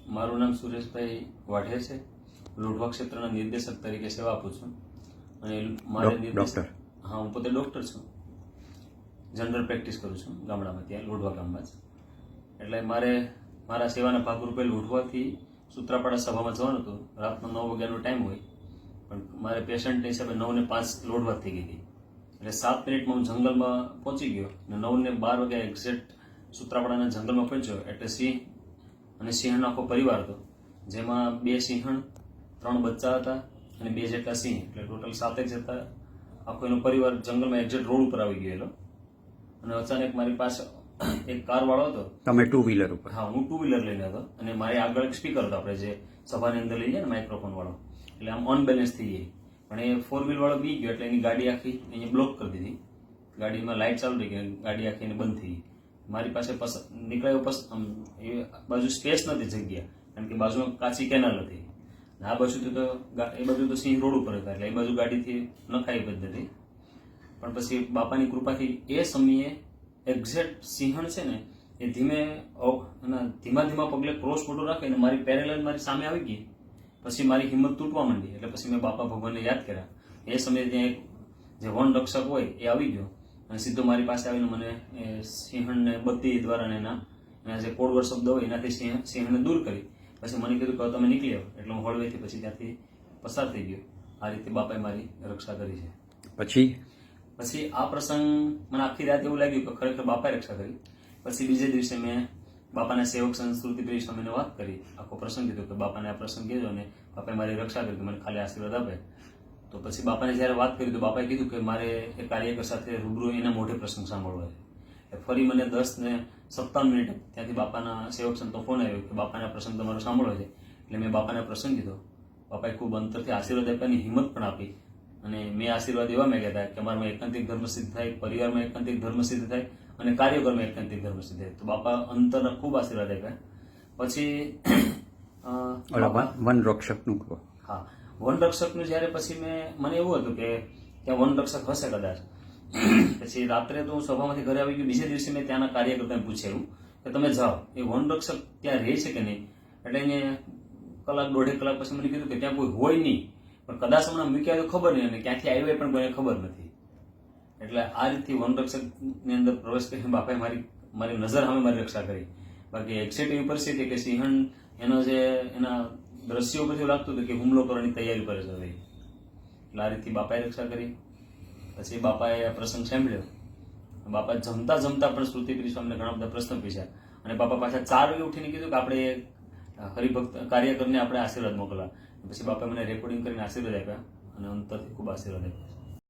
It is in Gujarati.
મારું નામ સુરેશભાઈ વાઢેર છે. લોઢવા ક્ષેત્રના નિર્દેશક તરીકે સેવા આપું છું. અને મારે ડોક્ટર? હા, હું પોતે ડોક્ટર છું. જનરલ પ્રેક્ટિસ કરું છું ગામડામાં, ત્યાં લોઢવા ગામમાં જ. એટલે મારે મારા સેવાના ભાગરૂપે લોઢવાથી સૂત્રાપાડા સભામાં જવાનું હતું. રાતનો 9 વાગ્યાનો ટાઈમ હોય, પણ મારે પેશન્ટના હિસાબે 9:05 લોઢવા થઈ ગઈ હતી. એટલે 7 મિનિટમાં હું જંગલમાં પહોંચી ગયો અને 9:12 વાગ્યા એક્ઝેક્ટ સૂત્રાપાડાના જંગલમાં પહોંચ્યો. એટલે સિંહ અને સિંહણનો આખો પરિવાર હતો, જેમાં 2 સિંહણ, 3 બચ્ચા હતા અને 2 જેટલા સિંહ, એટલે ટોટલ 7 જ હતા. આખો એનો પરિવાર જંગલમાં એક્ઝેક્ટ રોડ ઉપર આવી ગયેલો. અને અચાનક મારી પાસે એક કાર વાળો હતો. તમે 2 વ્હીલર ઉપર? હા, હું 2 વ્હીલર લઈને હતો અને મારી આગળ એક સ્પીકર હતો, આપણે જે સભાની અંદર લઈ જાય ને, માઇક્રોફોન વાળો. એટલે આમ અનબેલેન્સ થઈ ગઈ. પણ એ 4 વ્હીલ વાળો બી ગયો એટલે એની ગાડી આખી અહીંયા બ્લોક કરી દીધી. ગાડીમાં લાઇટ ચાલુ રહી ગઈ, ગાડી આખી એને બંધ થઈ ગઈ. મારી પાસે નીકળ્યો એ બાજુ સ્પેસ નથી, જગ્યા, કારણ કે બાજુમાં કાચી કેનાલ હતી. આ બાજુથી તો એ બાજુ તો સિંહ રોડ ઉપર હતા, એટલે એ બાજુ ગાડીથી નખાઈ પદ્ધતિ. પણ પછી બાપાની કૃપાથી એ સમયે એક્ઝેક્ટ સિંહણ છે ને, એ ધીમા પગલે ક્રોસ ફોટો રાખે અને મારી પેરેલલ મારી સામે આવી ગઈ. પછી મારી હિંમત તૂટવા માંડી. એટલે પછી મેં બાપા ભગવાનને યાદ કર્યા. એ સમયે ત્યાં એક જે વન રક્ષક હોય એ આવી ગયો અને સીધો મારી પાસે આવીને મને સિંહણને બત્તી દ્વારા એના જે કોડવર્ડ શબ્દ હોય એનાથી સિંહણને દૂર કરી. પછી મને કીધું કે તમે નીકળી આવો. એટલે હું હળવેથી પછી ત્યાંથી પસાર થઈ ગયો. આ રીતે બાપાએ મારી રક્ષા કરી છે. પછી આ પ્રસંગ મને આખી રાત એવું લાગ્યું કે ખરેખર બાપાએ રક્ષા કરી. પછી બીજે દિવસે મેં બાપાના સેવક સંસ્કૃતિ પ્રિય સ્વામીને વાત કરી, આખો પ્રસંગ કીધો કે બાપાને આ પ્રસંગ કહેજો અને બાપાએ મારી રક્ષા કરી, મને ખાલી આશીર્વાદ આપે. તો પછી બાપાને જ્યારે વાત કરી તો બાપાએ કીધું કે મારે એ કાર્યકર સાથે રૂબરૂ એના મોઢે પ્રસંગ સાંભળવો છે. ફરી મને 10:57 ત્યાંથી બાપાના સેવક સંતો ફોન આવ્યો કે બાપાના પ્રસંગ તમારો સાંભળવો છે. એટલે મેં બાપાને પ્રસંગ કીધો. બાપાએ ખૂબ અંતરથી આશીર્વાદ આપવાની હિંમત પણ આપી. અને મેં આશીર્વાદ એવા માંગ્યા હતા કે અમારામાં એકાંતિક ધર્મ સિદ્ધ થાય, પરિવારમાં એકાંતિક ધર્મ સિદ્ધ થાય અને કાર્યકરમાં એકાંતિક ધર્મ સિદ્ધ થાય. તો બાપા અંતરના ખૂબ આશીર્વાદ આપ્યા. પછી વન રક્ષકનું કહો. હા, વન રક્ષકનું જ્યારે પછી મને એવું હતું કે ત્યાં વન રક્ષક હશે કદાચ. પછી રાત્રે તો હું સભામાંથી ઘરે આવી ગયો. બીજે દિવસે મેં ત્યાંના કાર્યકર્તાને પૂછ્યું કે તમે જાઓ, એ વન રક્ષક ત્યાં રહે છે કે નહીં? એટલે એને કલાક 1.5 કલાક પછી મને કીધું કે ત્યાં કોઈ હોય નહીં, પણ કદાચ હમણાં મૂક્યા તો ખબર નહીં અને ક્યાંથી આવ્યા પણ કોઈને ખબર નથી. એટલે આ રીતથી વન રક્ષકની અંદર પ્રવેશ કરીને બાપાએ મારી નજર સામે મારી રક્ષા કરી. બાકી એક્ઝેક્ટ એવી પરિસ્થિતિ કે સિંહણ એના દ્રશ્યો પરથી લાગતું હતું કે હુમલો કરવાની તૈયારી પર જ હતી. એટલે આ રીતથી બાપાએ રક્ષા કરી. પછી બાપાએ આ પ્રસંગ સાંભળ્યો. બાપા જમતા પણ સ્મૃતિપ્રિય સ્વામીને ઘણા બધા પ્રશ્ન પૂછ્યા અને બાપા પાછા 4 વાગે ઉઠીને કીધું કે આપણે હરિભક્ત કાર્યકરને આપણે આશીર્વાદ મોકલવા. પછી બાપાએ મને રેકોર્ડિંગ કરીને આશીર્વાદ આપ્યા અને અંતરથી ખૂબ આશીર્વાદ આપ્યા.